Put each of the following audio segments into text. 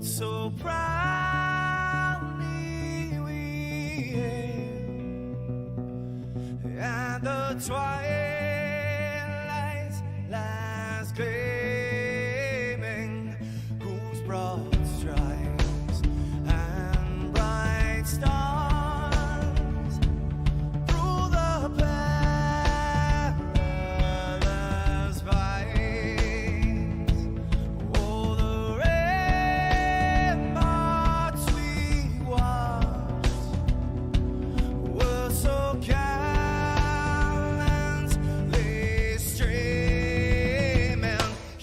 So proudly we hailed, and the twilight's last gleaming, whose broad stripes and bright stars through the perilous fight. Oh, the ramparts we watched were so gallantly streaming,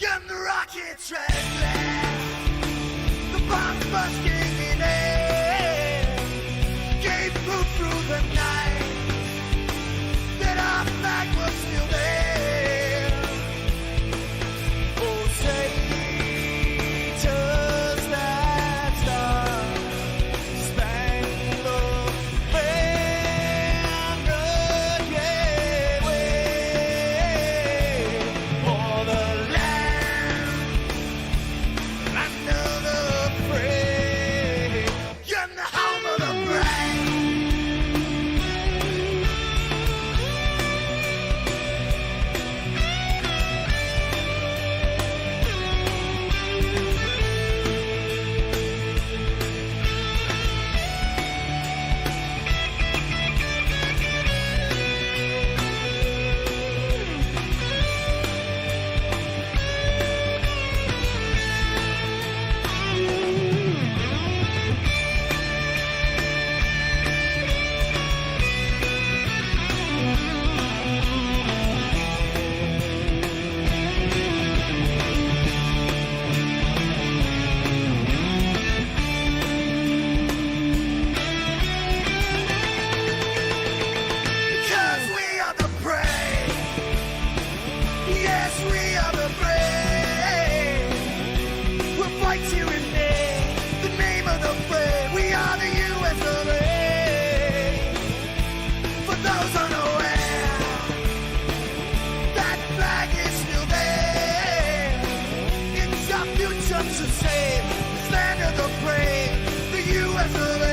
and the rockets red glare, the bombs bursting in air, gave proof through the night that our flag was still there. Oh, say, does that star-spangled banner yet wave for the land under the free and the home of the brave? Because we are the brave. Yes, we are the brave. We'll fight to remain the name of the brave. We are the US of A. For those unaware, that flag is still there. It's our future to save. This land of the brave, the US of A.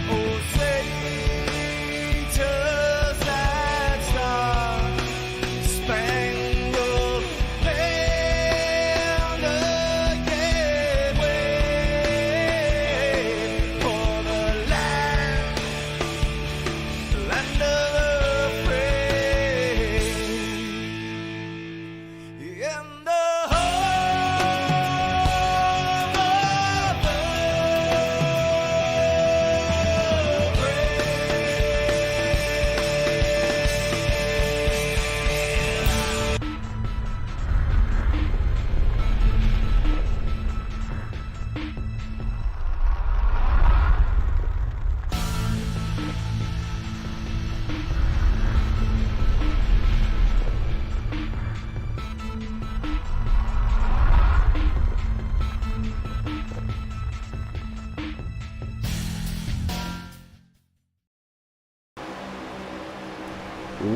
Oh, say, does that star-spangled banner yet wave for the land of the free and the home of the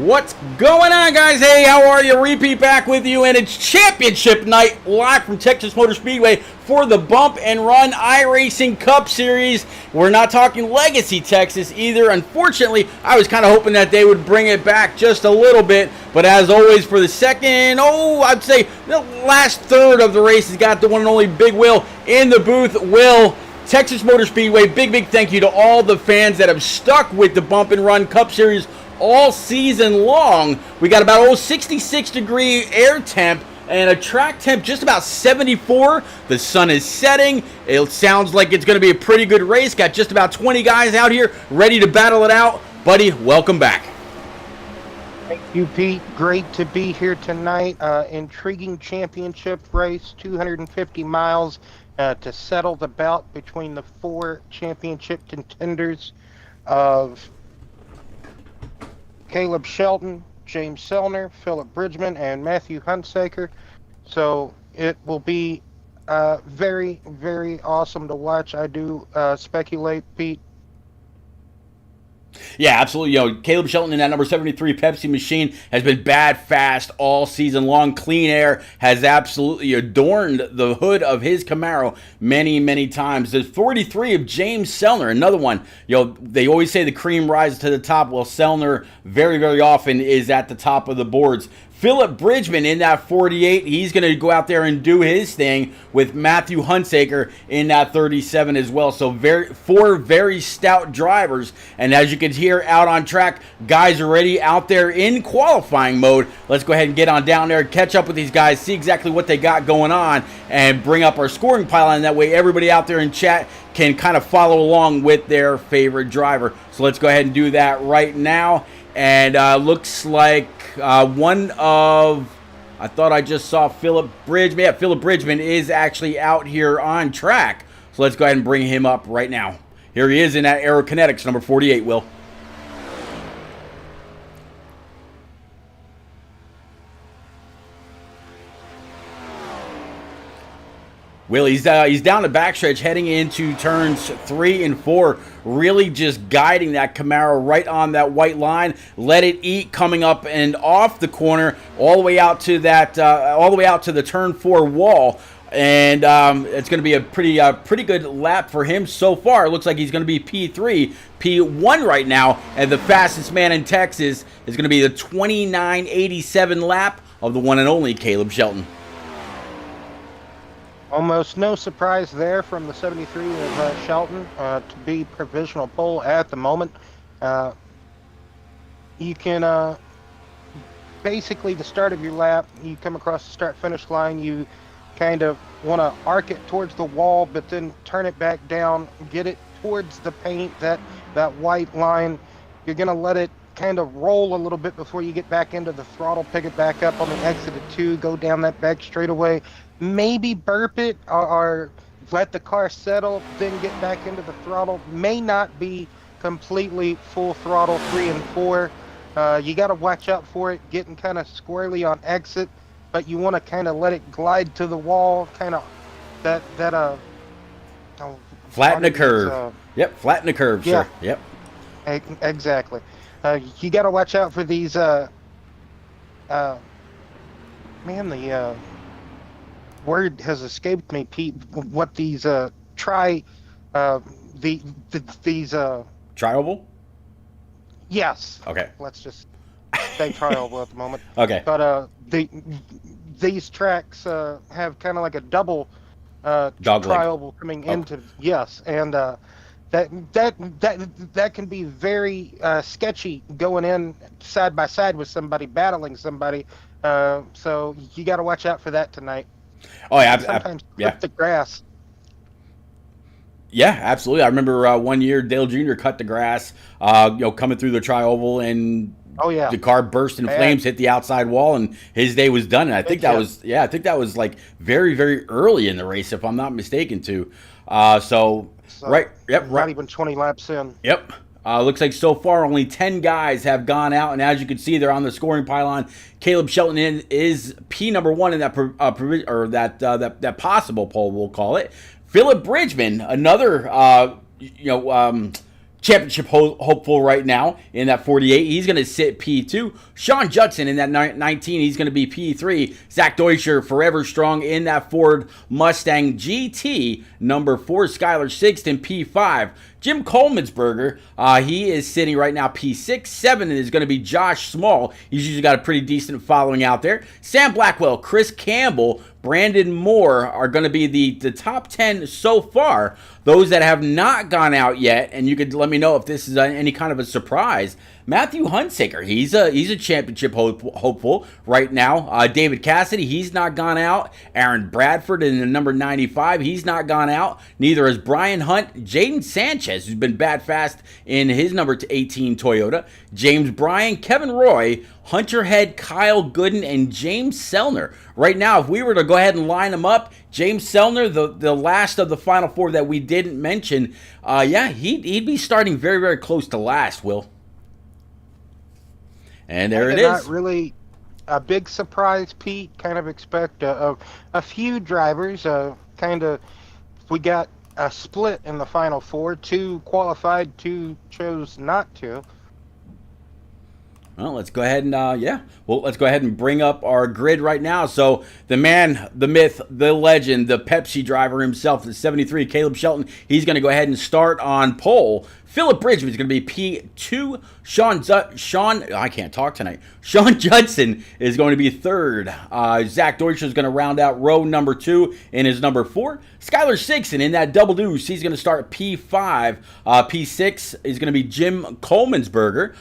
What's going on, guys? Hey, how are you? Repeat back with you, and it's championship night live from Texas Motor Speedway for the Bump and Run iRacing Cup Series. We're not talking Legacy Texas either. Unfortunately, I was kind of hoping that they would bring it back just a little bit, but as always, for the second, I'd say the last third of the race has got the one and only Big Will in the booth. Will, Texas Motor Speedway, big thank you to all the fans that have stuck with the Bump and Run Cup Series all season long. We got about 66-degree air temp and a track temp just about 74. The sun is setting. It sounds like it's going to be a pretty good race. Got just about 20 guys out here ready to battle it out. Buddy, welcome back. Thank you, Pete. Great to be here tonight. Intriguing championship race, 250 miles to settle the bout between the four championship contenders of Caleb Shelton, James Selner, Philip Bridgman, and Matthew Hunsaker. So it will be very, very awesome to watch. I do speculate, Pete. Yeah, absolutely. Caleb Shelton in that number 73 Pepsi machine has been bad fast all season long. Clean Air has absolutely adorned the hood of his Camaro many, many times. There's 43 of James Sellner, another one. They always say the cream rises to the top. Well, Sellner very, very often is at the top of the boards. Philip Bridgman in that 48. He's going to go out there and do his thing with Matthew Hunsaker in that 37 as well. So four very stout drivers. And as you can hear out on track, guys are already out there in qualifying mode. Let's go ahead and get on down there, catch up with these guys, see exactly what they got going on, and bring up our scoring pile. That way everybody out there in chat can kind of follow along with their favorite driver. So let's go ahead and do that right now. And looks like one of, I thought I just saw Philip Bridgman. Yeah, Philip Bridgman is actually out here on track. So let's go ahead and bring him up right now. Here he is in that Aerokinetics, number 48, Will. Will, he's down the backstretch heading into turns 3 and 4, really just guiding that Camaro right on that white line. Let it eat coming up and off the corner, all the way out to that, all the way out to the turn 4 wall. And it's going to be a pretty good lap for him so far. It looks like he's going to be P3, P1 right now, and the fastest man in Texas is going to be the 29.87 lap of the one and only Caleb Shelton. Almost no surprise there from the 73 of Shelton to be provisional pole at the moment. You can basically, the start of your lap, you come across the start-finish line, you kind of want to arc it towards the wall, but then turn it back down, get it towards the paint, that white line. You're going to let it kind of roll a little bit before you get back into the throttle, pick it back up on the exit of 2, go down that back straightaway. Maybe burp it or let the car settle, then get back into the throttle. May not be completely full throttle 3 and 4. You got to watch out for it getting kind of squirrely on exit, but you want to kind of let it glide to the wall, kind of flatten the curve. Yep, flatten the curve, yeah. Sure. Yep. Exactly. You got to watch out for these. Word has escaped me, Pete. What these Trioval? Yes. Okay. Let's just say trioval at the moment. Okay. But these tracks have kind of like a double trioval coming into and that can be very sketchy going in side by side with somebody battling somebody. So you got to watch out for that tonight. Oh yeah, sometimes yeah. the grass. Yeah, absolutely. I remember one year Dale Jr. cut the grass, coming through the trioval, and the car burst in flames, hit the outside wall, and his day was done. And I think that was like very, very early in the race, if I'm not mistaken, too. So right, yep, not even 20 laps in. Yep. Looks like so far only 10 guys have gone out, and as you can see, they're on the scoring pylon. Caleb Shelton is P number 1 in that that possible pole, we'll call it. Philip Bridgman, another championship hopeful right now in that 48. He's going to sit P2. Sean Judson in that 19. He's going to be P3. Zach Deutscher, forever strong in that Ford Mustang GT. Number 4. Skylar Sigston, P5. Jim Coleman'sberger, he is sitting right now P6. 7 is going to be Josh Small. He's usually got a pretty decent following out there. Sam Blackwell, Chris Campbell, Brandon Moore are going to be the top 10 so far. Those that have not gone out yet, and you could let me know if this is any kind of a surprise. Matthew Hunsaker, he's a championship hopeful right now. David Cassidy, he's not gone out. Aaron Bradford in the number 95, he's not gone out. Neither has Brian Hunt. Jaden Sanchez, who's been bad fast in his number 18 Toyota. James Bryan, Kevin Roy, Hunter Head, Kyle Gooden, and James Sellner. Right now, if we were to go ahead and line them up, James Sellner, the last of the final 4 that we didn't mention, he'd be starting very, very close to last, Will. And there it is. Not really a big surprise, Pete. Kind of expect a few drivers. We got a split in the final four. Two qualified, two chose not to. Well, let's go ahead and let's go ahead and bring up our grid right now. So the man, the myth, the legend, the Pepsi driver himself, the 73, Caleb Shelton, he's going to go ahead and start on pole. Philip Bridgman is going to be P2. I can't talk tonight. Sean Judson is going to be third. Zach Deutscher is going to round out row number 2 in his number 4. Skylar Sigson in that double deuce, he's going to start P5. P6 is going to be Jim Coleman'sberger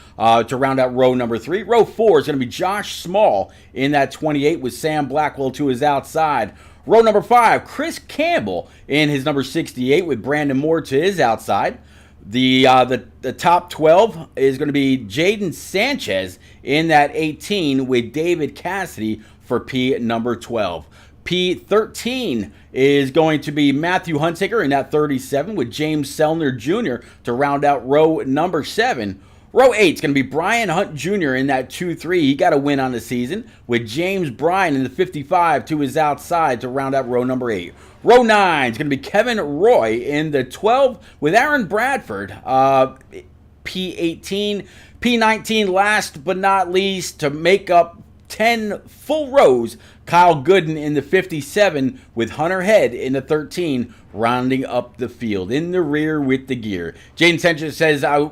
to round out row number 3. Row 4 is going to be Josh Small in that 28 with Sam Blackwell to his outside. Row number 5, Chris Campbell in his number 68 with Brandon Moore to his outside. The top 12 is going to be Jaden Sanchez in that 18 with David Cassidy for P number 12. P13 is going to be Matthew Hunsaker in that 37 with James Sellner Jr. to round out row number 7. Row 8 is going to be Brian Hunt Jr. in that 2-3. He got a win on the season with James Bryan in the 55 to his outside to round out row number 8. Row 9 is going to be Kevin Roy in the 12 with Aaron Bradford. P18. P19 last but not least to make up 10 full rows, Kyle Gooden in the 57 with Hunter Head in the 13 rounding up the field in the rear with the gear. Jaden Sanchez says, I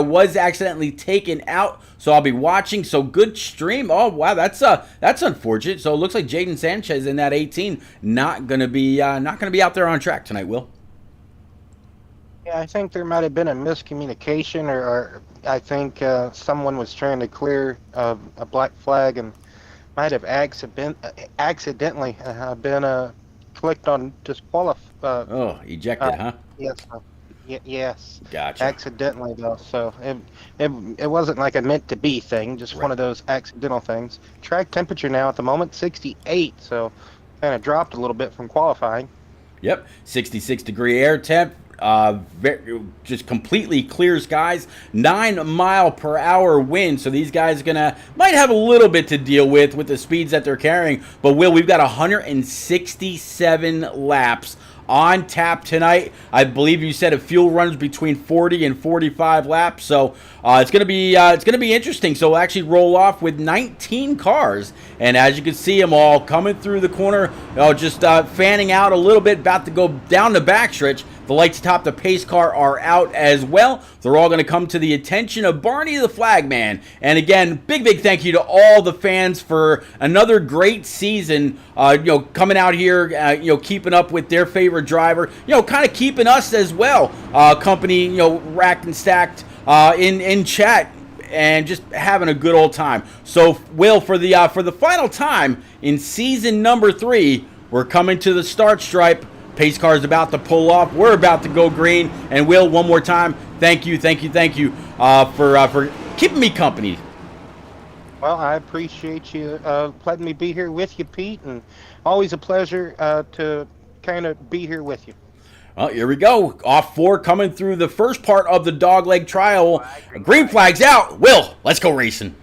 was accidentally taken out, so I'll be watching. So good stream. Oh wow, that's unfortunate. So it looks like Jaden Sanchez in that 18 not gonna be out there on track tonight. Will. Yeah, I think there might have been a miscommunication, or I think someone was trying to clear a black flag and might have accidentally been clicked on disqualify. Ejected, huh? Yes. Yes. Gotcha. Accidentally, though. So it wasn't like a meant to be thing, just one of those accidental things. Track temperature now at the moment, 68, so kind of dropped a little bit from qualifying. Yep, 66 degree air temp. Just completely clear skies, 9 mile per hour wind. So these guys might have a little bit to deal with the speeds that they're carrying. But Will, we've got 167 laps on tap tonight. I believe you said a fuel runs between 40 and 45 laps. So it's gonna be interesting. So we'll actually roll off with 19 cars, and as you can see them all coming through the corner, just fanning out a little bit, about to go down the backstretch. The lights atop the pace car are out as well. They're all going to come to the attention of Barney the Flagman. And again, big thank you to all the fans for another great season. Coming out here, keeping up with their favorite driver. Kind of keeping us as well, company, racked and stacked in chat, and just having a good old time. So, Will, for the final time in season number 3, we're coming to the start stripe. Pace car is about to pull off. We're about to go green. And Will, one more time, thank you for keeping me company. Well, I appreciate you letting me be here with you, Pete, and always a pleasure to kind of be here with you. Well, here we go. Off 4 coming through the first part of the dogleg trial. Green flag's out. Will, let's go racing.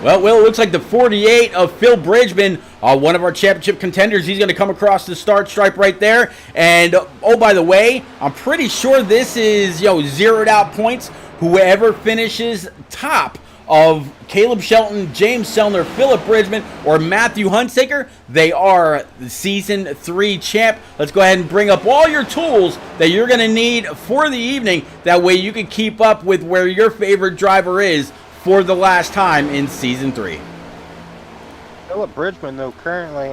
Well, Will, it looks like the 48 of Phil Bridgman, one of our championship contenders, he's going to come across the start stripe right there. And, oh, by the way, I'm pretty sure this is, zeroed out points. Whoever finishes top of Caleb Shelton, James Sellner, Philip Bridgman, or Matthew Hunsaker, they are the Season 3 champ. Let's go ahead and bring up all your tools that you're going to need for the evening. That way you can keep up with where your favorite driver is for the last time in Season 3. Philip Bridgman, though, currently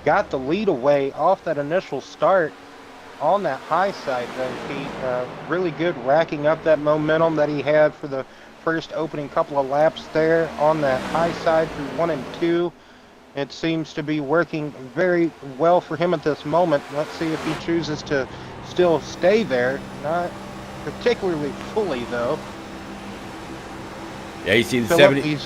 got the lead away off that initial start on that high side, though, Pete. Really good racking up that momentum that he had for the first opening couple of laps there on that high side through 1 and 2. It seems to be working very well for him at this moment. Let's see if he chooses to still stay there. Not particularly fully, though. Yeah, you see the Phillip, 70.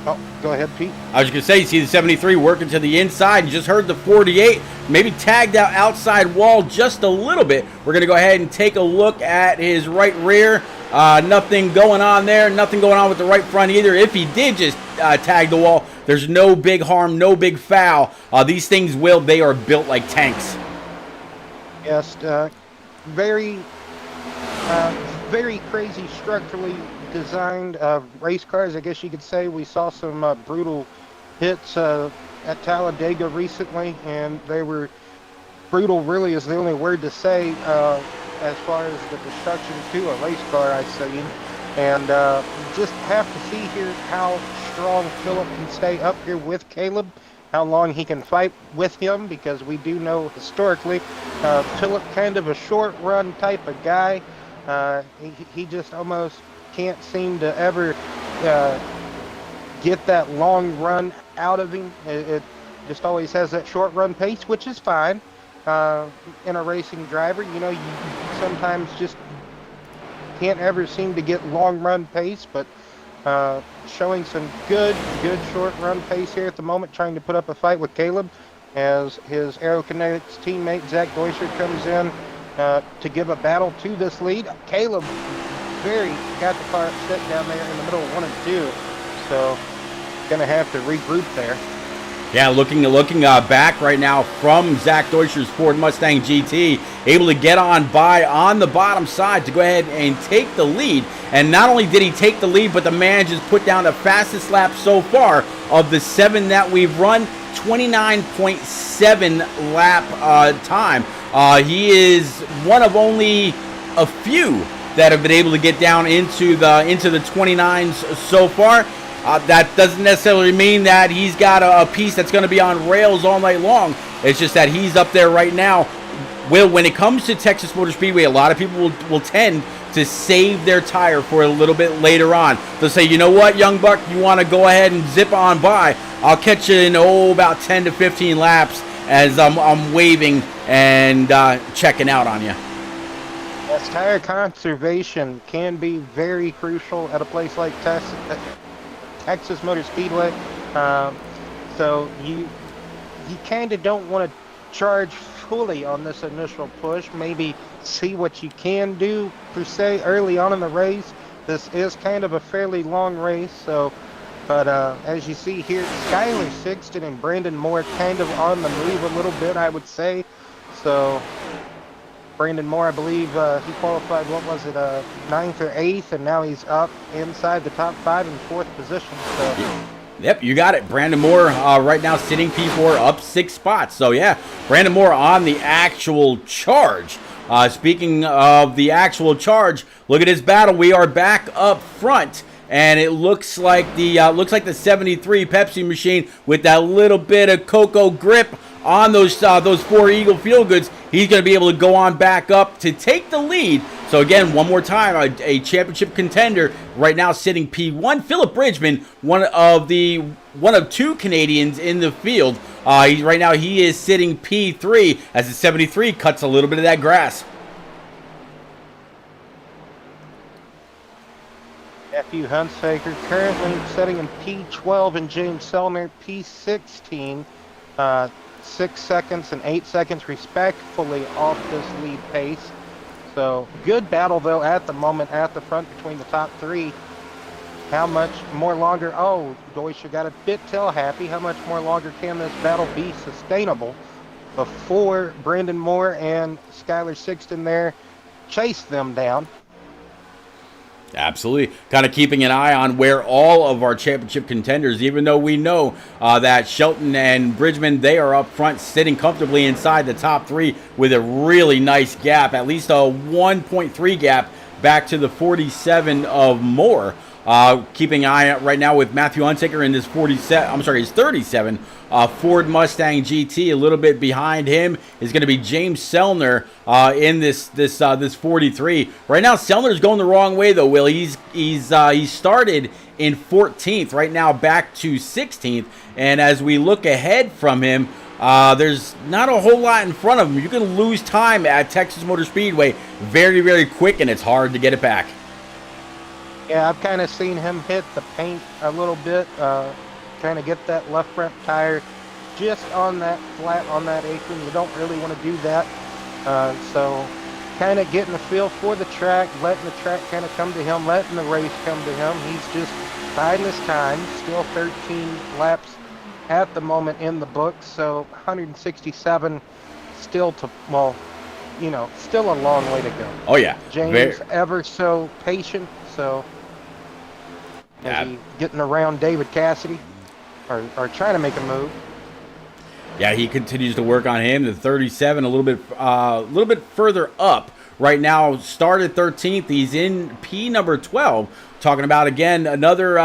Oh, go ahead, Pete. I was going to say, you see the 73 working to the inside. You just heard the 48, maybe tagged out outside wall just a little bit. We're going to go ahead and take a look at his right rear. Nothing going on there. Nothing going on with the right front either. If he did just tag the wall, there's no big harm, no big foul. These things they are built like tanks. Yes, very crazy structurally designed race cars, I guess you could say. We saw some brutal hits at Talladega recently, and they were brutal, really is the only word to say as far as the destruction to a race car I've seen. And just have to see here how strong Phillip can stay up here with Caleb, how long he can fight with him, because we do know historically Phillip kind of a short run type of guy. He just almost can't seem to ever get that long run out of him. It just always has that short run pace, which is fine in a racing driver. You know, you sometimes just can't ever seem to get long run pace, but showing some good short run pace here at the moment, trying to put up a fight with Caleb as his Aerokinetics teammate Zach Deuscher comes in to give a battle to this lead. Caleb got the car upset down there in the middle of 1 and 2, so gonna have to regroup there. Yeah, looking back right now from Zach Deuscher's Ford Mustang GT, able to get on the bottom side to go ahead and take the lead. And not only did he take the lead, but the man just put down the fastest lap so far of the 7 that we've run, 29.7 lap time. He is one of only a few that have been able to get down into the 29s so far. That doesn't necessarily mean that he's got a piece that's going to be on rails all night long. It's just that he's up there right now. When it comes to Texas Motor Speedway, a lot of people will tend to save their tire for a little bit later on. They'll say, you know what, young buck, you want to go ahead and zip on by. I'll catch you in about 10 to 15 laps as I'm waving and checking out on you. Yes, tire conservation can be very crucial at a place like Texas Motor Speedway. So you kind of don't want to charge fully on this initial push. Maybe see what you can do per se early on in the race. This is kind of a fairly long race, so but as you see here, Skylar Sixton and Brandon Moore kind of on the move a little bit, I would say. So Brandon Moore, I believe he qualified, what was it, 9th or 8th, and now he's up inside the top 5 in 4th position. So. Yep, you got it. Brandon Moore right now sitting P4 up 6 spots. So yeah, Brandon Moore on the actual charge. Speaking of the actual charge, look at his battle. We are back up front. And it looks like the 73 Pepsi machine with that little bit of cocoa grip on those 4 Eagle Feel Goods. He's going to be able to go on back up to take the lead. So again, one more time, a championship contender right now sitting P1. Phillip Bridgman, one of 2 Canadians in the field. Right now he is sitting P3 as the 73 cuts a little bit of that grass. Matthew Hunsaker currently sitting in P12 and James Selner P16, 6 seconds and 8 seconds respectfully off this lead pace. So good battle though at the moment at the front between the top 3. How much more longer? Oh, Deuscher got a bit tail happy. How much more longer can this battle be sustainable before Brandon Moore and Skylar Sixton there chase them down? Absolutely. Kind of keeping an eye on where all of our championship contenders, even though we know that Shelton and Bridgman, they are up front sitting comfortably inside the top 3 with a really nice gap, at least a 1.3 gap back to the 47 of Moore. Keeping an eye out right now with Matthew Hunsaker in his 37 Ford Mustang GT. A little bit behind him is going to be James Selner in this 43. Right now, Selner's going the wrong way though. Will he started in 14th, right now back to 16th. And as we look ahead from him, there's not a whole lot in front of him. You can lose time at Texas Motor Speedway very, very quick, and it's hard to get it back. Yeah, I've kind of seen him hit the paint a little bit, kind of get that left front tire just on that flat on that apron. You don't really want to do that. So kind of getting a feel for the track, letting the track kind of come to him, letting the race come to him. He's just biding his time, still 13 laps at the moment in the books, so 167 still to, well, you know, still a long way to go. Oh yeah, James ever so patient, so yeah. is he getting around David Cassidy or trying to make a move? Yeah, he continues to work on him. The 37, a little bit further up right now. Started 13th. He's in P number 12. Talking about again another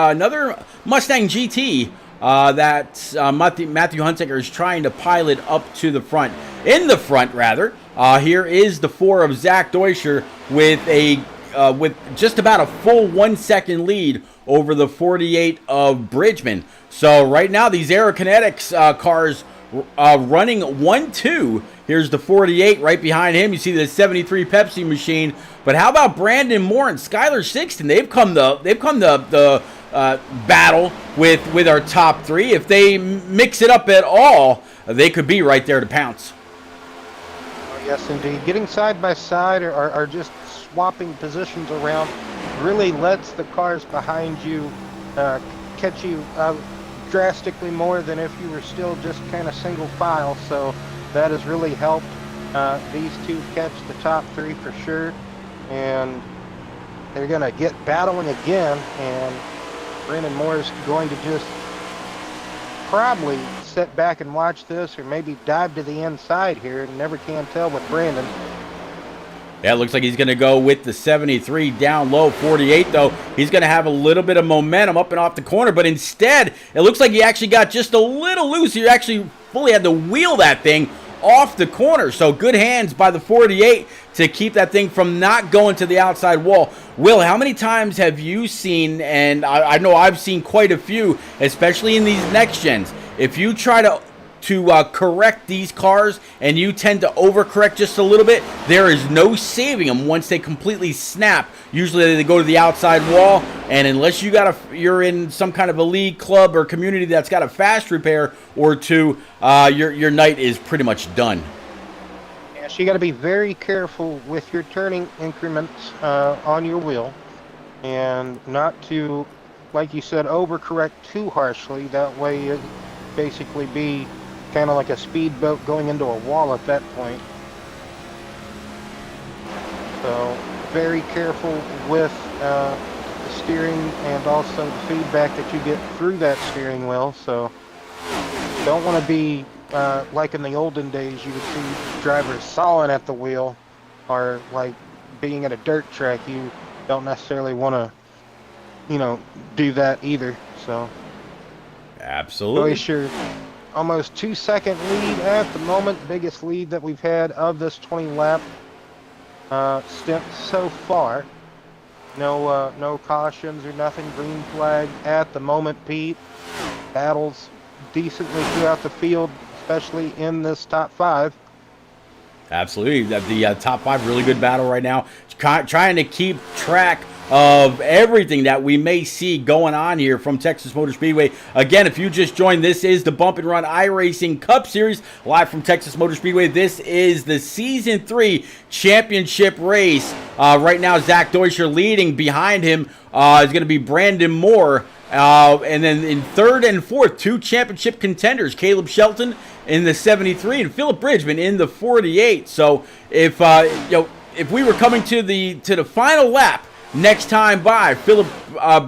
Mustang GT that Matthew Hunsaker is trying to pilot up to the front. In the front, rather. Here is the 4 of Zach Deutscher with just about a full 1 second lead over the 48 of Bridgman. So right now these Aerokinetics cars running 1-2. Here's the 48 right behind him. You see the 73 Pepsi machine. But how about Brandon Moore and Skylar Sixton? They've come the battle with our top 3. If they mix it up at all, they could be right there to pounce. Oh, yes, indeed. Getting side by side or just swapping positions around really lets the cars behind you catch you drastically more than if you were still just kind of single file. So that has really helped these two catch the top 3 for sure. And they're going to get battling again. And Brandon Moore is going to just probably sit back and watch this, or maybe dive to the inside here. Never can tell with Brandon. Yeah, it looks like he's going to go with the 73 down low. 48, though, he's going to have a little bit of momentum up and off the corner. But instead, it looks like he actually got just a little loose. He actually fully had to wheel that thing off the corner. So good hands by the 48 to keep that thing from not going to the outside wall. Will, how many times have you seen, and I know I've seen quite a few, especially in these next gens, if you try to correct these cars and you tend to overcorrect just a little bit, there is no saving them once they completely snap. Usually they go to the outside wall, and unless you're in some kind of a league, club, or community that's got a fast repair or two, your night is pretty much done. Yeah, so you got to be very careful with your turning increments on your wheel, and not to, like you said, overcorrect too harshly. That way you basically be kind of like a speedboat going into a wall at that point. So very careful with the steering and also the feedback that you get through that steering wheel. So don't want to be like in the olden days, you would see drivers sawing at the wheel, or like being at a dirt track. You don't necessarily want to, you know, do that either. So absolutely. Deutscher, almost 2 second lead at the moment, biggest lead that we've had of this 20 lap stint so far. No cautions or nothing. Green flag at the moment, Pete. Battles decently throughout the field, especially in this top 5. Absolutely. The top 5, really good battle right now. Trying to keep track of everything that we may see going on here from Texas Motor Speedway. Again, if you just joined, this is the Bump and Run iRacing Cup Series live from Texas Motor Speedway. This is the Season 3 championship race. Right now, Zach Deutscher leading. Behind him is going to be Brandon Moore. And then in 3rd and 4th, 2 championship contenders, Caleb Shelton in the 73 and Philip Bridgman in the 48. So if we were coming to the final lap next time by, Philip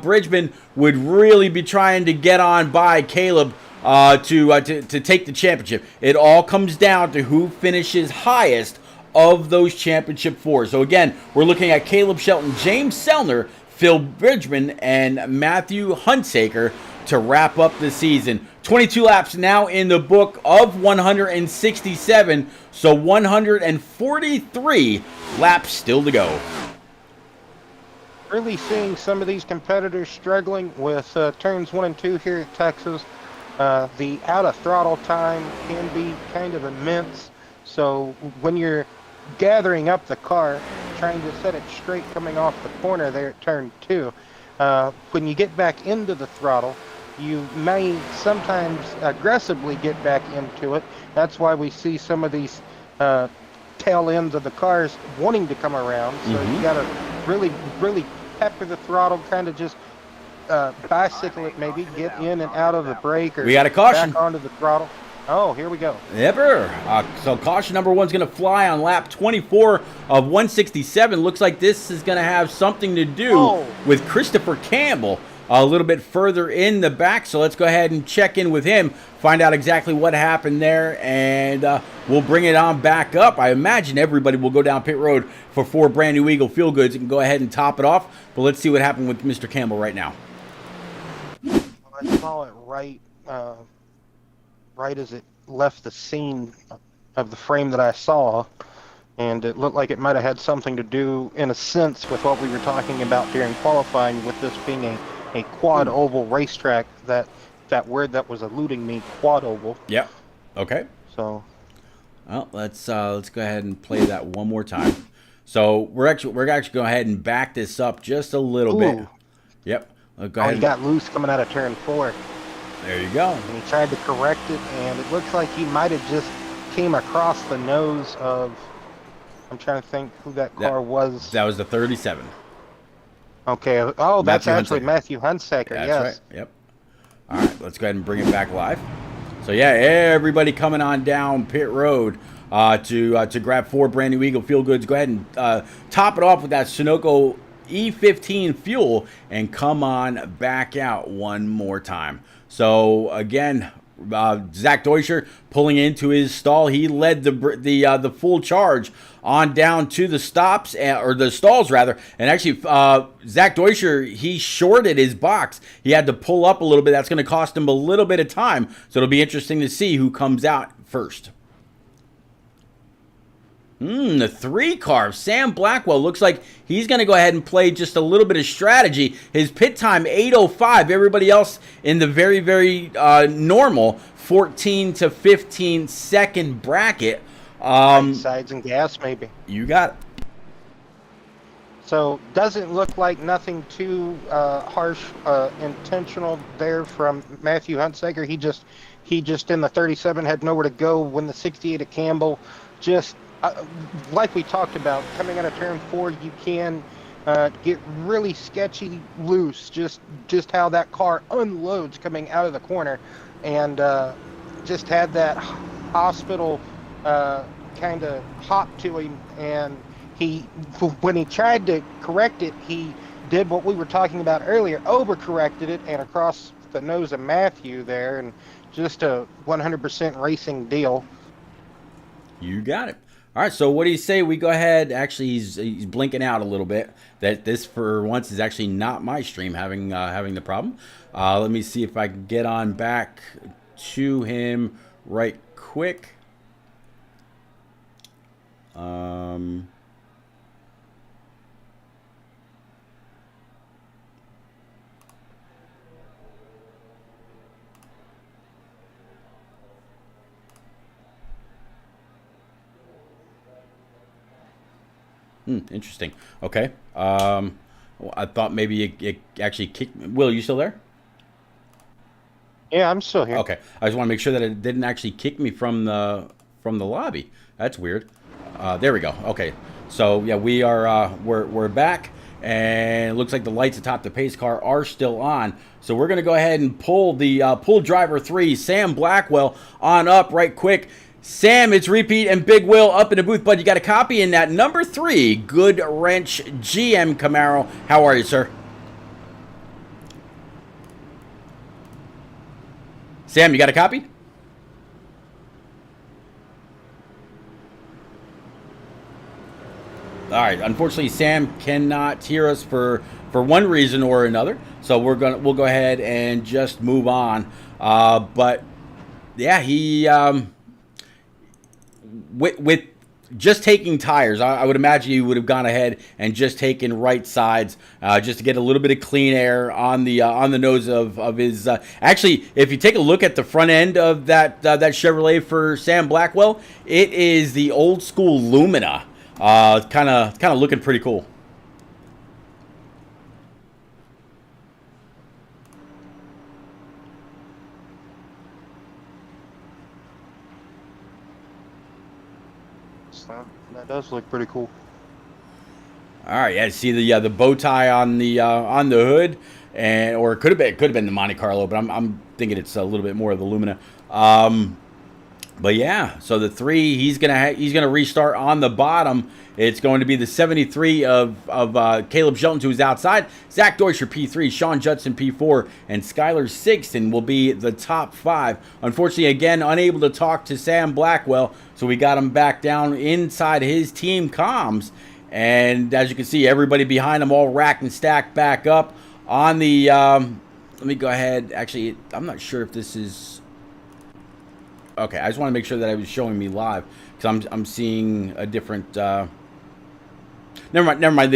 Bridgman would really be trying to get on by Caleb to take the championship. It all comes down to who finishes highest of those championship 4. So again, we're looking at Caleb Shelton, James Sellner, Phil Bridgman, and Matthew Hunsaker to wrap up the season. 22 laps now in the book of 167, so 143 laps still to go. really seeing some of these competitors struggling with turns 1 and 2 here at Texas. The out of throttle time can be kind of immense. So when you're gathering up the car, trying to set it straight coming off the corner there at turn 2, when you get back into the throttle, you may sometimes aggressively get back into it. That's why we see some of these tail ends of the cars wanting to come around. So you got to really pepper the throttle, kind of just bicycle it, maybe get in and out of the brake, or We got a caution. back onto the throttle. Oh, here we go. Yepper. So caution number 1's going to fly on lap 24 of 167. Looks like this is going to have something to do with Christopher Campbell a little bit further in the back. So let's go ahead and check in with him, find out exactly what happened there, and we'll bring it on back up. I imagine everybody will go down pit road for 4 brand new Eagle Feel Goods and go ahead and top it off. But let's see what happened with Mr. Campbell right now. I saw it right as it left the scene of the frame that I saw, and it looked like it might have had something to do, in a sense, with what we were talking about during qualifying, with this being a quad oval racetrack. That word that was eluding me, quad oval. Yep. Okay. So, well, let's go ahead and play that one more time. So we're actually going to go ahead and back this up just a little bit. Yep. Go ahead. He got loose coming out of turn 4. There you go. And he tried to correct it, and it looks like he might have just came across the nose of, I'm trying to think who that car was. That was the 37. Okay. Oh, that's actually Hunsaker. Matthew Hunsaker. That's yes. right. Yep. All right, let's go ahead and bring it back live. So yeah, everybody coming on down pit road to grab 4 brand new Eagle Feel Goods. Go ahead and top it off with that Sunoco E15 fuel and come on back out one more time. So again, Zach Deutscher pulling into his stall. He led the full charge on down to the stops, or the stalls rather. And actually, Zach Deutscher, he shorted his box. He had to pull up a little bit. That's going to cost him a little bit of time. So it'll be interesting to see who comes out first. The 3 car, Sam Blackwell, looks like he's going to go ahead and play just a little bit of strategy. His pit time, 8:05. Everybody else in the very, very normal 14 to 15 second bracket. Sides and gas, maybe. You got it. So doesn't look like nothing too harsh, intentional there from Matthew Hunsaker. He just in the 37 had nowhere to go when the 68 of Campbell just. Like we talked about, coming out of turn 4, you can get really sketchy loose. Just how that car unloads coming out of the corner, and just had that hospital kind of hop to him. And when he tried to correct it, he did what we were talking about earlier, overcorrected it, and across the nose of Matthew there, and just a 100% racing deal. You got it. All right, so what do you say we go ahead? Actually, he's blinking out a little bit. That this, for once, is actually not my stream having the problem. Let me see if I can get on back to him right quick. Interesting. Okay. Well, I thought maybe it actually kicked me. Will, you still there? Yeah, I'm still here. Okay. I just want to make sure that it didn't actually kick me from the lobby. That's weird. There we go. Okay. So yeah, we're back, and it looks like the lights atop the pace car are still on. So we're gonna go ahead and pull the pull driver 3, Sam Blackwell, on up right quick. Sam, it's Repeat and Big Will up in the booth, bud. You got a copy in that number 3 Good Wrench GM Camaro. How are you, sir? Sam, you got a copy? All right. Unfortunately, Sam cannot hear us for one reason or another. So we'll go ahead and just move on. But yeah, he with just taking tires. I would imagine you would have gone ahead and just taken right sides, just to get a little bit of clean air on the nose of his. Actually, if you take a look at the front end of that Chevrolet for Sam Blackwell, it is the old school Lumina. Kind of looking pretty cool. So that does look pretty cool. All right, yeah. See the bow tie on the hood, and or it could have been the Monte Carlo, but I'm thinking it's a little bit more of the Lumina. But yeah, so the 3 he's gonna restart on the bottom. It's going to be the 73 of Caleb Shelton, who's outside. Zach Deutscher P3, Sean Judson P4, and Skylar Sixton will be the top 5. Unfortunately, again, unable to talk to Sam Blackwell, so we got him back down inside his team comms. And as you can see, everybody behind him all racked and stacked back up on the. Let me go ahead. Actually, I'm not sure if this is. Okay, I just want to make sure that I was showing me live because I'm seeing a different. Never mind.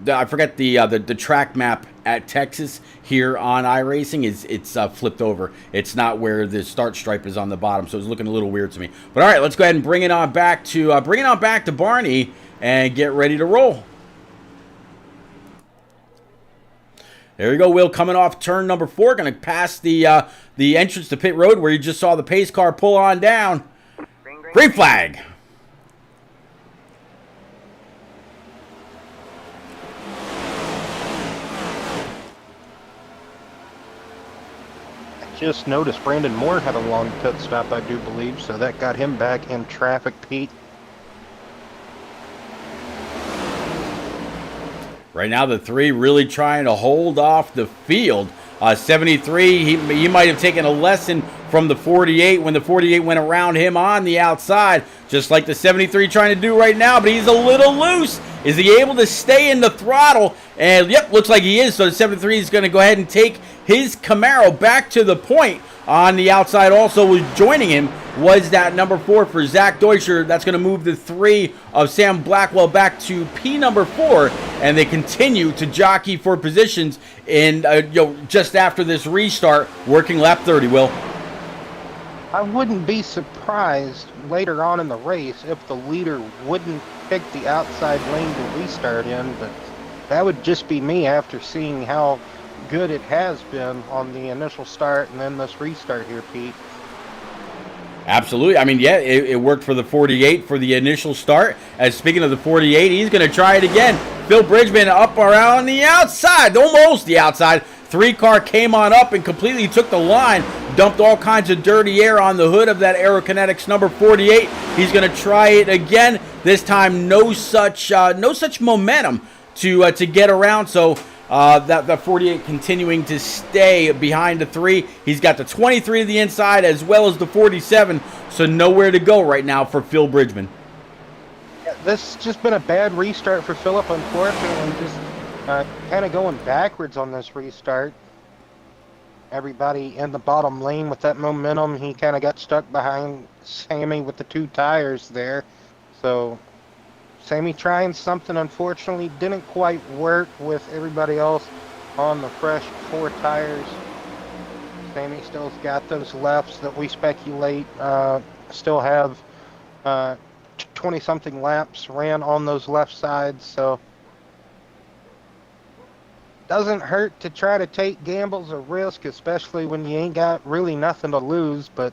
I forget the track map at Texas here on iRacing it's flipped over. It's not where the start stripe is on the bottom, so it's looking a little weird to me. But all right, let's go ahead and bring it on back to Barney and get ready to roll. There you go, Will, coming off turn number 4, going to pass the entrance to pit road where you just saw the pace car pull on down. Green flag. Just noticed Brandon Moore had a long pit stop, I do believe, so that got him back in traffic, Pete. Right now, the 3 really trying to hold off the field. 73, he might have taken a lesson from the 48 when the 48 went around him on the outside, just like the 73 trying to do right now, but he's a little loose. Is he able to stay in the throttle? And, yep, looks like he is, so the 73 is going to go ahead and take his Camaro back to the point. On the outside also joining him was that number 4 for Zach Deutscher. That's going to move the 3 of Sam Blackwell back to P number 4, and they continue to jockey for positions in just after this restart, working lap 30, Will. I wouldn't be surprised later on in the race if the leader wouldn't pick the outside lane to restart in, but that would just be me after seeing how good it has been on the initial start and then this restart here, Pete. Absolutely. I mean, yeah, it worked for the 48 for the initial start. As speaking of the 48, he's going to try it again. Phil Bridgman up around the outside, almost the outside. 3-car came on up and completely took the line, dumped all kinds of dirty air on the hood of that Aerokinetics number 48. He's going to try it again. This time, no such momentum to get around. So that 48 continuing to stay behind the 3. He's got the 23 to the inside as well as the 47. So nowhere to go right now for Phil Bridgman. Yeah, this has just been a bad restart for Philip, unfortunately. Just kind of going backwards on this restart. Everybody in the bottom lane with that momentum. He kind of got stuck behind Sammy with the 2 tires there. So Sammy trying something, unfortunately didn't quite work with everybody else on the fresh 4 tires. Sammy still's got those lefts that we speculate still have 20-something laps ran on those left sides, so doesn't hurt to try to take gambles or risk, especially when you ain't got really nothing to lose, but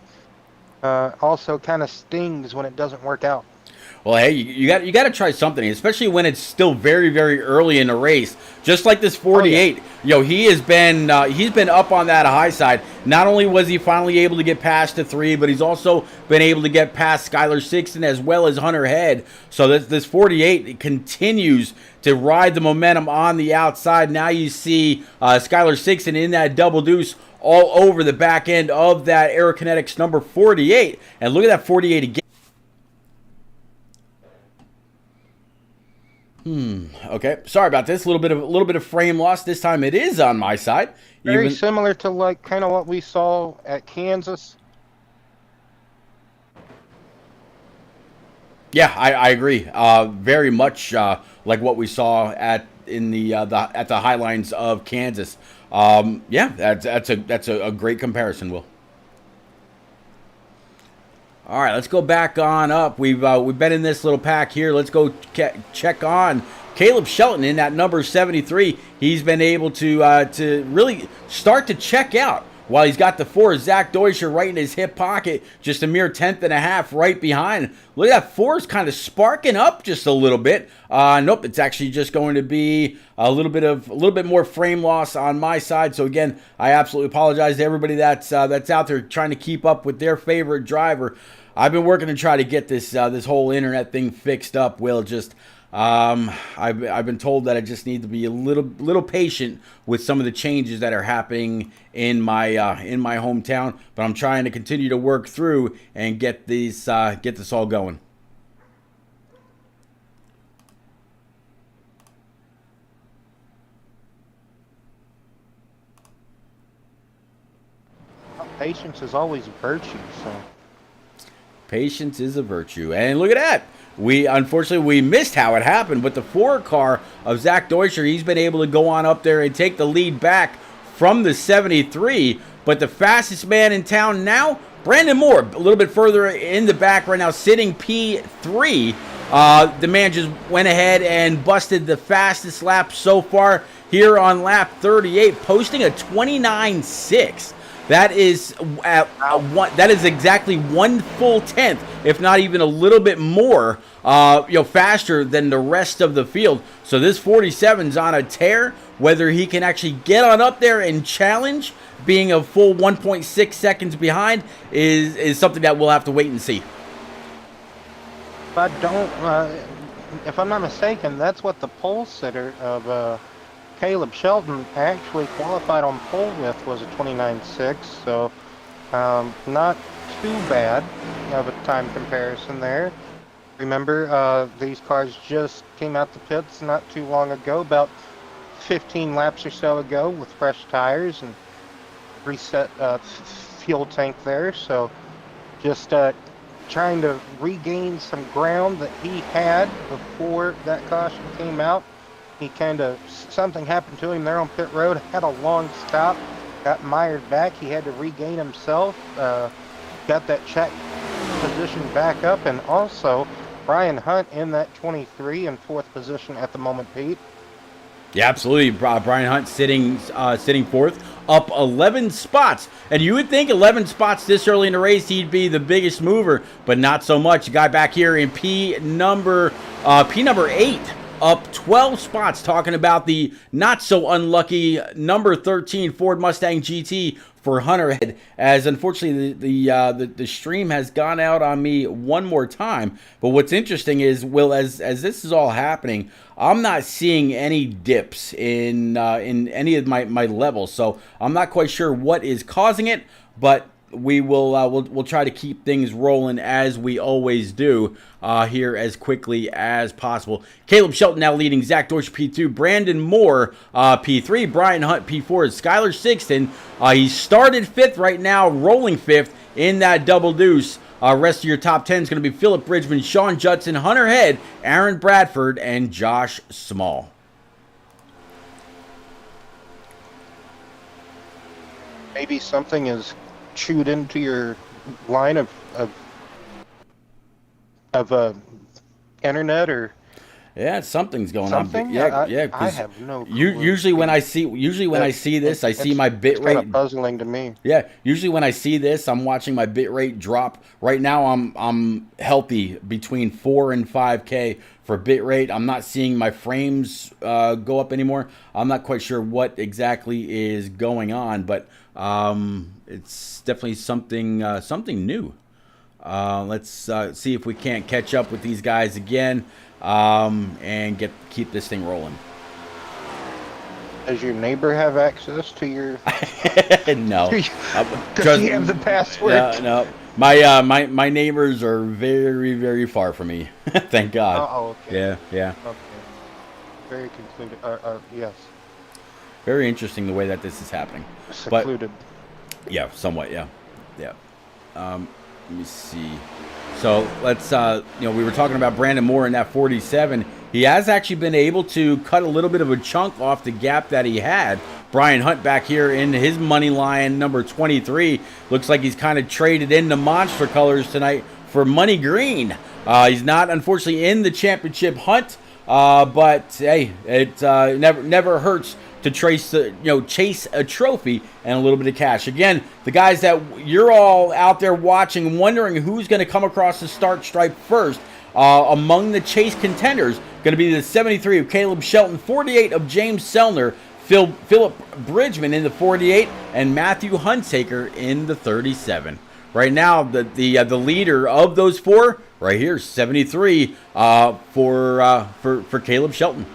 also kind of stings when it doesn't work out. Well, hey, you got to try something, especially when it's still very, very early in the race. Just like this 48, he's been up on that high side. Not only was he finally able to get past the 3, but he's also been able to get past Skylar Sixton as well as Hunter Head. So this 48 continues to ride the momentum on the outside. Now you see Skylar Sixton in that double deuce all over the back end of that Aerokinetics number 48. And look at that 48 again. Okay. Sorry about this. A little bit of frame loss. This time it is on my side. Very similar to like kind of what we saw at Kansas. Yeah, I agree. Very much like what we saw at the Highlines of Kansas. Yeah, that's a great comparison, Will. All right, let's go back on up. We've been in this little pack here. Let's go check on Caleb Shelton in that number 73. He's been able to really start to check out while he's got the 4, Zach Deutscher, right in his hip pocket, just a mere 10th and a half right behind. Look at that, 4 is kind of sparking up just a little bit. Nope, it's actually just going to be a little bit more frame loss on my side. So again, I absolutely apologize to everybody that's out there trying to keep up with their favorite driver. I've been working to try to get this whole internet thing fixed up. Will just. I've been told that I just need to be a little patient with some of the changes that are happening in my hometown, but I'm trying to continue to work through and get this all going. Patience is always a virtue, so. Patience is a virtue, and look at that. Unfortunately we missed how it happened, but the 4 car of Zach Deutscher, he's been able to go on up there and take the lead back from the 73. But the fastest man in town now, Brandon Moore, a little bit further in the back right now, sitting P3. The man just went ahead and busted the fastest lap so far here on lap 38, posting a 29.6. That is that is exactly 1 full tenth, if not even a little bit more, faster than the rest of the field. So this 47's on a tear. Whether he can actually get on up there and challenge being a full 1.6 seconds behind is something that we'll have to wait and see. If I'm not mistaken, that's what the pole sitter of Caleb Shelton actually qualified on pole with, was a 29.6, so not too bad of a time comparison there. Remember, these cars just came out the pits not too long ago, about 15 laps or so ago, with fresh tires and reset fuel tank there, so just trying to regain some ground that he had before that caution came out. He something happened to him there on pit road, had a long stop, got mired back. He had to regain himself, got that check position back up, and also Brian Hunt in that 23 in 4th position at the moment, Pete. Yeah, absolutely. Brian Hunt sitting 4th, up 11 spots. And you would think 11 spots this early in the race, he'd be the biggest mover, but not so much. The guy back here in P number 8. Up 12 spots, talking about the not-so-unlucky number 13 Ford Mustang GT for Hunter Head, as unfortunately the stream has gone out on me one more time. But what's interesting is, Will, as this is all happening, I'm not seeing any dips in any of my levels, so I'm not quite sure what is causing it, but we'll try to keep things rolling as we always do here as quickly as possible. Caleb Shelton now leading, Zach Deutsch P2, Brandon Moore P3, Brian Hunt P4, Skylar Sixton. He started 5th right now, rolling 5th in that double deuce. Rest of your top 10 is going to be Philip Bridgman, Sean Judson, Hunter Head, Aaron Bradford, and Josh Small. Maybe something is chewed into your line of internet, or yeah, something's going something? on. Yeah. I have no clue. Usually when I see this, I see my bit rate. Kind of puzzling to me. Yeah, usually when I see this, I'm watching my bit rate drop. Right now, I'm healthy between 4 and 5K for bit rate. I'm not seeing my frames go up anymore. I'm not quite sure what exactly is going on, but it's definitely something new. Let's see if we can't catch up with these guys again and keep this thing rolling. Does your neighbor have access to your? No. Does he have the password? No. My neighbors are very, very far from me. Thank God. Oh, okay. Yeah. Okay. Very concluded. Yes. Very interesting the way that this is happening. Secluded. But, yeah, somewhat. Yeah. Let me see. So let's, we were talking about Brandon Moore in that 47. He has actually been able to cut a little bit of a chunk off the gap that he had. Brian Hunt back here in his money line, number 23. Looks like he's kind of traded into monster colors tonight for money green. He's not, unfortunately, in the championship hunt, but hey, it never hurts to chase a trophy and a little bit of cash. Again, the guys that you're all out there watching, wondering who's going to come across the start stripe first, among the chase contenders, going to be the 73 of Caleb Shelton, 48 of James Sellner, Philip Bridgman in the 48, and Matthew Hunsaker in the 37. Right now, the leader of those four, right here, 73 for Caleb Shelton.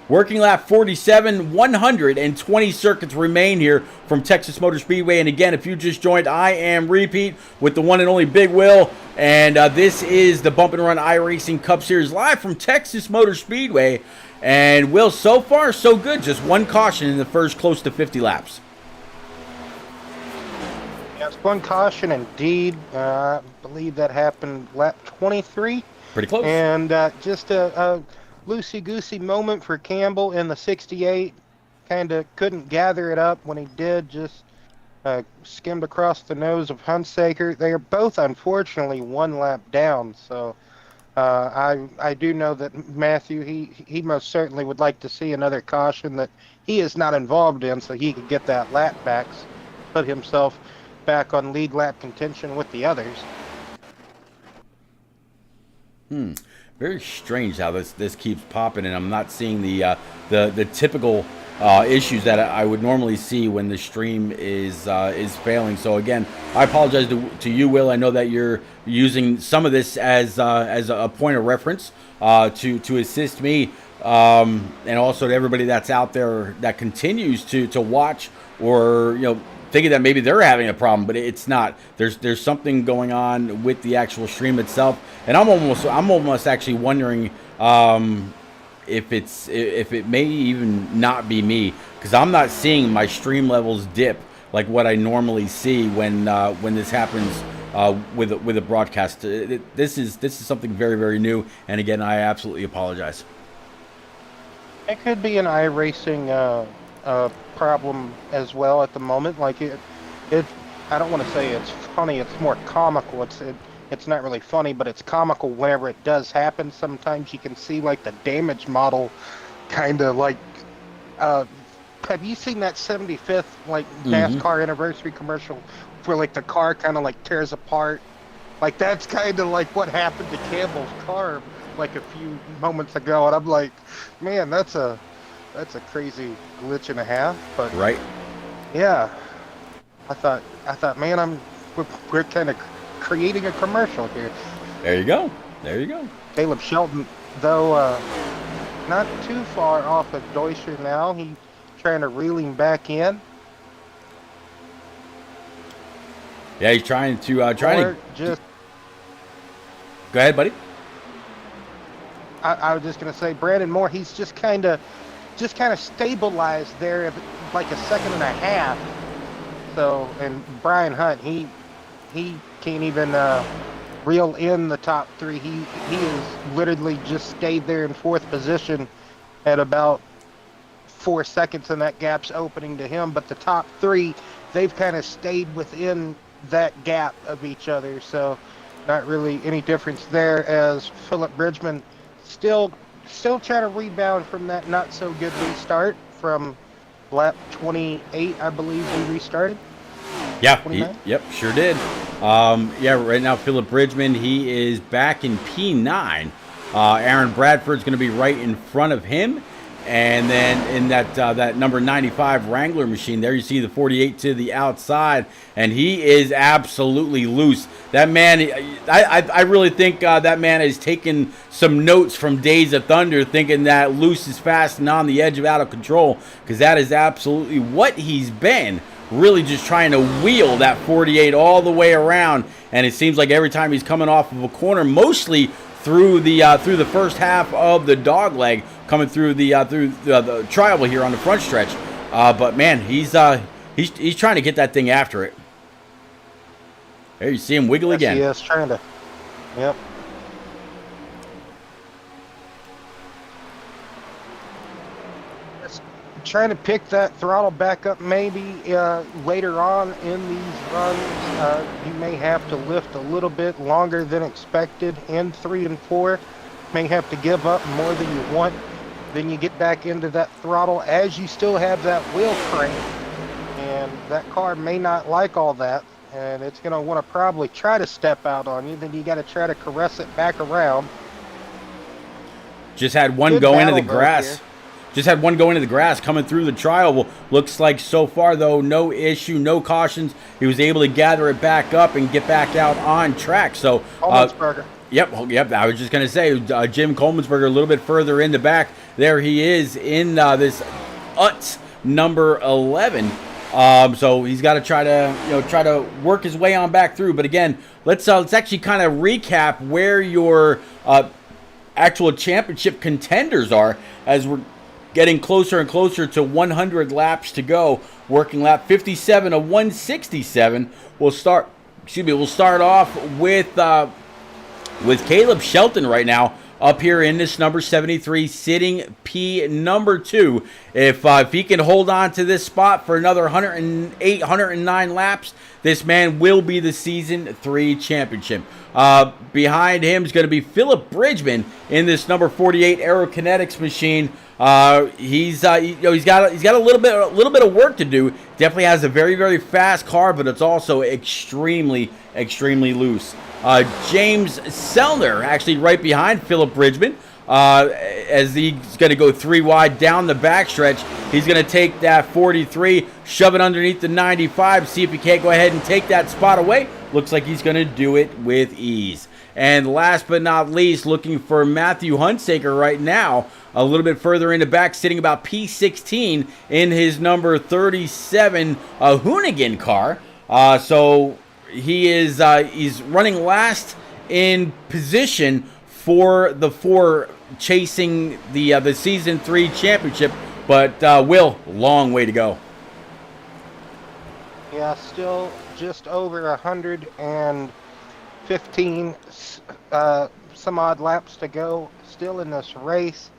Working lap 47, 120 circuits remain here from Texas Motor Speedway. And again, if you just joined, I am Repeat with the one and only Big Will. And this is the Bump and Run iRacing Cup Series live from Texas Motor Speedway. And Will, so far, so good. Just one caution in the first close to 50 laps. Yes, one caution indeed. I believe that happened lap 23. Pretty close. And just a loosey-goosey moment for Campbell in the 68. Kind of couldn't gather it up when he did, just skimmed across the nose of Hunsaker. They are both, unfortunately, one lap down. So I do know that Matthew, he most certainly would like to see another caution that he is not involved in so he could get that lap back, put himself back on lead lap contention with the others. Very strange how this keeps popping, and I'm not seeing the typical issues that I would normally see when the stream is failing. So again, I apologize to you, Will. I know that you're using some of this as a point of reference to assist me, and also to everybody that's out there that continues to watch or thinking that maybe they're having a problem, but it's not. There's something going on with the actual stream itself, and I'm almost actually wondering if it may even not be me, because I'm not seeing my stream levels dip like what I normally see when this happens with a broadcast. This is something very, very new, and again, I absolutely apologize. It could be an iRacing problem as well at the moment. Like it I don't want to say it's funny, it's more comical. It's not really funny, but it's comical whenever it does happen. Sometimes you can see like the damage model kind of like have you seen that 75th like NASCAR anniversary commercial where like the car kind of like tears apart? Like that's kind of like what happened to Campbell's car like a few moments ago, and I'm like, man, that's a crazy glitch and a half. But right, yeah, I thought, man, we're kind of creating a commercial here. There you go. Caleb Shelton, though, not too far off of Deutscher now. He's trying to reel him back in. Yeah, he's trying to just. Go ahead, buddy. I was just gonna say, Brandon Moore. He's just kind of stabilized there, like a second and a half. So, and Brian Hunt, he can't even reel in the top three. He has literally just stayed there in fourth position at about 4 seconds, and that gap's opening to him. But the top three, they've kind of stayed within that gap of each other. So, not really any difference there. As Philip Bridgman still trying to rebound from that not so good restart from lap 28, I believe we restarted. Yeah, yep, sure did. Right now Philip Bridgman, he is back in P9. Aaron Bradford's going to be right in front of him. And then in that number 95 Wrangler machine there, you see the 48 to the outside, and he is absolutely loose. That man, I really think that man has taken some notes from Days of Thunder, thinking that loose is fast and on the edge of out of control, because that is absolutely what he's been. Really just trying to wheel that 48 all the way around, and it seems like every time he's coming off of a corner, mostly through the first half of the dog leg, coming through the trioval here on the front stretch. But man, he's trying to get that thing after it. There you see him wiggle again. He is trying Yep. Just trying to pick that throttle back up maybe later on in these runs. You may have to lift a little bit longer than expected in 3 and 4. May have to give up more than you want. Then you get back into that throttle as you still have that wheel crank. And that car may not like all that. And it's going to want to probably try to step out on you. Then you got to try to caress it back around. Just had one Good go into the battle grass. here. Just had one go into the grass coming through the trial. Well, looks like so far, though, no issue, no cautions. He was able to gather it back up and get back out on track. So, Holmensberger. Yep. I was just going to say, Jim Kolmensberger a little bit further in the back. There he is in this UTS number 11. So he's got to try to work his way on back through. But again, let's actually kind of recap where your actual championship contenders are as we're getting closer and closer to 100 laps to go. Working lap 57 of 167. We'll start off with Caleb Shelton right now up here in this number 73, sitting P number 2. If he can hold on to this spot for another 108, 109 laps, this man will be the Season 3 championship. Behind him is going to be Philip Bridgman in this number 48 Aerokinetics machine. He's got a little bit of work to do. Definitely has a very, very fast car, but it's also extremely loose. James Sellner actually right behind Philip Bridgman. As he's going to go 3 wide down the backstretch. He's going to take that 43, shove it underneath the 95, see if he can't go ahead and take that spot away. Looks like he's going to do it with ease. And last but not least, looking for Matthew Hunsaker right now, a little bit further in the back, sitting about P16 in his number 37 Hoonigan car. So he's running last in position for the 4 chasing the Season 3 championship, but long way to go. Yeah, still just over 115 some odd laps to go still in this race.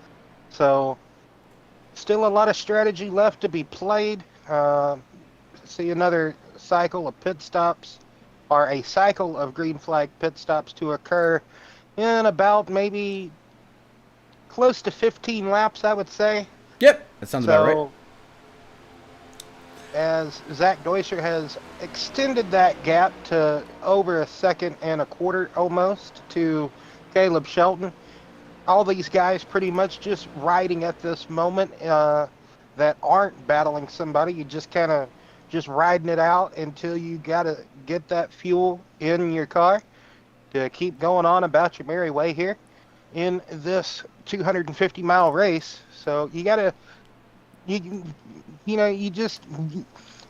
So still a lot of strategy left to be played. See another cycle of pit stops, or a cycle of green flag pit stops to occur in about maybe close to 15 laps, I would say. Yep, that sounds about right. As Zach Deuscher has extended that gap to over 1.25 seconds almost to Caleb Shelton. All these guys pretty much just riding at this moment that aren't battling somebody. You just kind of just riding it out until you got to get that fuel in your car to keep going on about your merry way here in this 250-mile race. So you got to,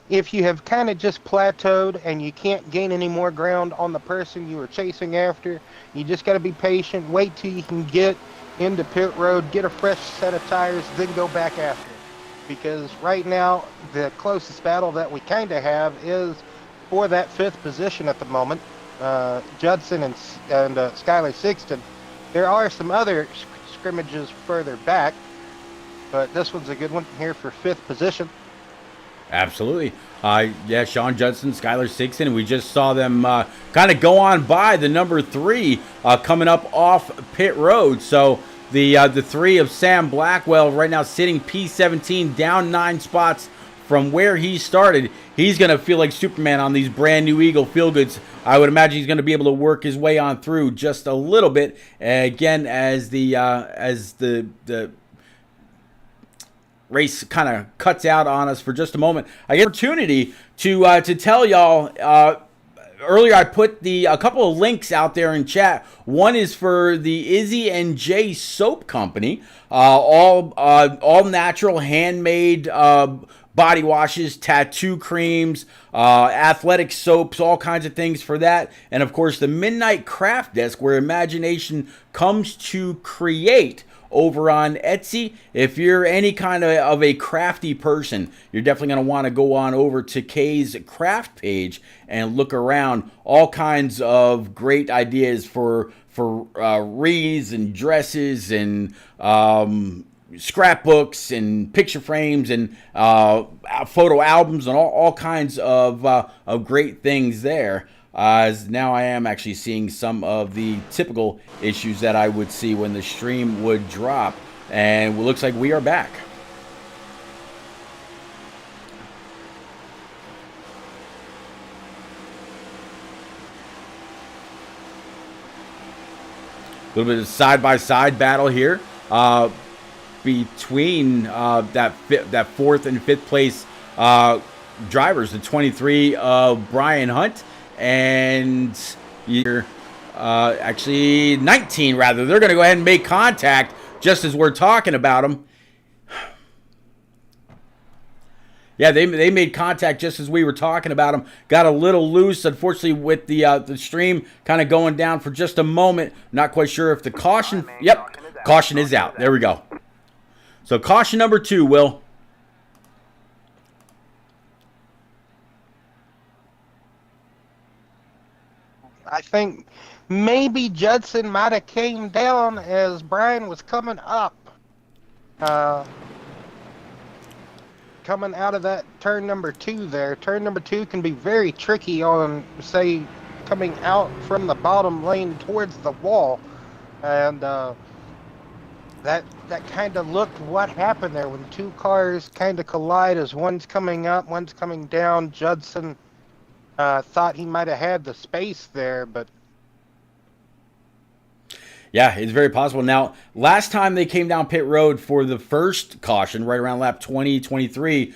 if you have kind of just plateaued and you can't gain any more ground on the person you were chasing after, you just got to be patient, wait till you can get into pit road, get a fresh set of tires, then go back after. Because right now, the closest battle that we kind of have is for that 5th position at the moment. Judson and Skylar Sixton. There are some other scrimmages further back, but this one's a good one here for 5th position. Absolutely. Yeah, Sean Judson, Skylar Sixton, we just saw them kind of go on by the number 3 coming up off pit road. So the 3 of Sam Blackwell right now sitting P17, down 9 spots from where he started. He's going to feel like Superman on these brand new Eagle Feel-Goods. I would imagine he's going to be able to work his way on through just a little bit. Again, as the race kind of cuts out on us for just a moment, I get an opportunity to tell y'all. Earlier, I put a couple of links out there in chat. One is for the Izzy and Jay Soap Company, all natural, handmade body washes, tattoo creams, athletic soaps, all kinds of things for that. And of course, the Midnight Craft Desk, where imagination comes to create over on Etsy. If you're any kind of a crafty person, you're definitely going to want to go on over to Kay's craft page and look around. All kinds of great ideas for wreaths and dresses and scrapbooks and picture frames and photo albums and all kinds of great things there. As now I am actually seeing some of the typical issues that I would see when the stream would drop. And it looks like we are back. A little bit of side-by-side battle here between that fourth and fifth place drivers, the 23 of Brian Hunt and actually 19 rather. They're going to go ahead and make contact just as we're talking about them. Yeah, they made contact just as we were talking about them. Got a little loose, unfortunately, with the stream kind of going down for just a moment. Not quite sure if the caution. Yep, caution is out. There we go. So caution number 2, Will. I think maybe Judson might have came down as Brian was coming up. Coming out of that turn number 2 there. Turn number 2 can be very tricky on, say, coming out from the bottom lane towards the wall. And that kind of looked what happened there when two cars kind of collide as one's coming up, one's coming down. Judson thought he might have had the space there, but yeah, it's very possible. Now, last time they came down pit road for the first caution, right around lap 20, 23,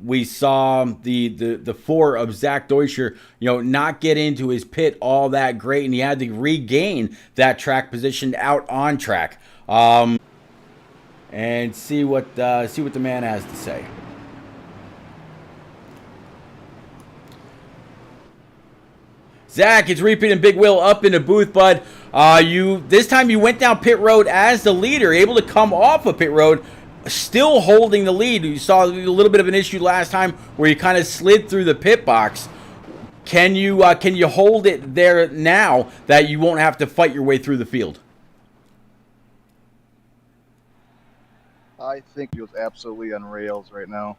we saw the 4 of Zach Deutscher, not get into his pit all that great, and he had to regain that track position out on track. And see what the man has to say. Zach, it's Repeat and Big Will up in the booth, bud. This time you went down pit road as the leader, able to come off of pit road, still holding the lead. You saw a little bit of an issue last time where you kind of slid through the pit box. Can you hold it there now that you won't have to fight your way through the field? I think he was absolutely on rails right now.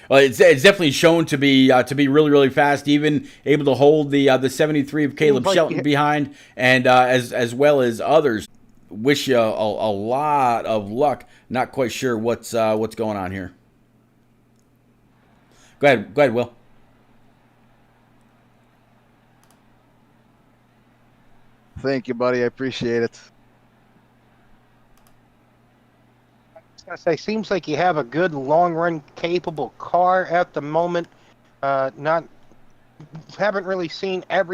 Well, it's definitely shown to be really, really fast. Even able to hold the 73 of Caleb Shelton behind, and as well as others. Wish you a lot of luck. Not quite sure what's going on here. Go ahead, Will. Thank you, buddy. I appreciate it. I say, seems like you have a good long-run capable car at the moment. Haven't really seen every